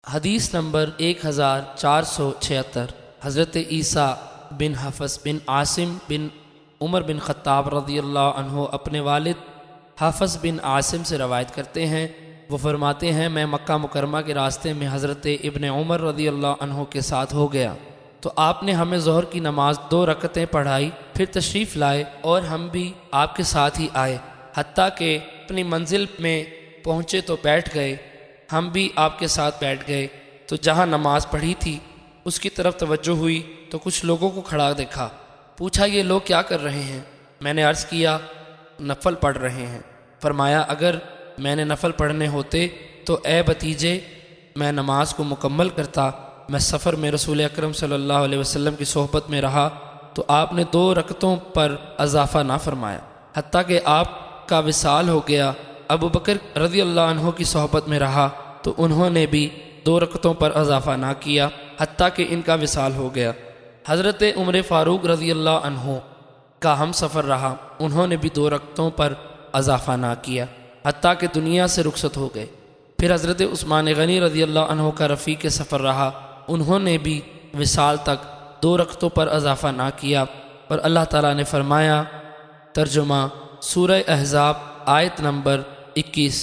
حدیث نمبر 1476۔ حضرت عیسیٰ بن حفص بن عاصم بن عمر بن خطاب رضی اللہ عنہ اپنے والد حفص بن عاصم سے روایت کرتے ہیں۔ وہ فرماتے ہیں میں مکہ مکرمہ کے راستے میں حضرت ابن عمر رضی اللہ عنہ کے ساتھ ہو گیا تو آپ نے ہمیں ظہر کی نماز 2 رکعتیں پڑھائی، پھر تشریف لائے اور ہم بھی آپ کے ساتھ ہی آئے، حتیٰ کہ اپنی منزل میں پہنچے تو بیٹھ گئے۔ ہم بھی آپ کے ساتھ بیٹھ گئے تو جہاں نماز پڑھی تھی اس کی طرف توجہ ہوئی تو کچھ لوگوں کو کھڑا دیکھا۔ پوچھا یہ لوگ کیا کر رہے ہیں؟ میں نے عرض کیا نفل پڑھ رہے ہیں۔ فرمایا اگر میں نے نفل پڑھنے ہوتے تو اے بھتیجے میں نماز کو مکمل کرتا۔ میں سفر میں رسول اکرم صلی اللہ علیہ وسلم کی صحبت میں رہا تو آپ نے 2 رکعتوں پر اضافہ نہ فرمایا، حتیٰ کہ آپ کا وصال ہو گیا۔ ابو بکر رضی اللہ عنہ کی صحبت میں رہا تو انہوں نے بھی 2 رکعتوں پر اضافہ نہ کیا، حتیٰ کہ ان کا وصال ہو گیا۔ حضرت عمر فاروق رضی اللہ عنہ کا ہم سفر رہا، انہوں نے بھی 2 رکعتوں پر اضافہ نہ کیا، حتیٰ کہ دنیا سے رخصت ہو گئے۔ پھر حضرت عثمان غنی رضی اللہ عنہ کا رفیق سفر رہا، انہوں نے بھی وصال تک 2 رکعتوں پر اضافہ نہ کیا، اور اللہ تعالیٰ نے فرمایا ترجمہ سورہ احزاب آیت نمبر 21۔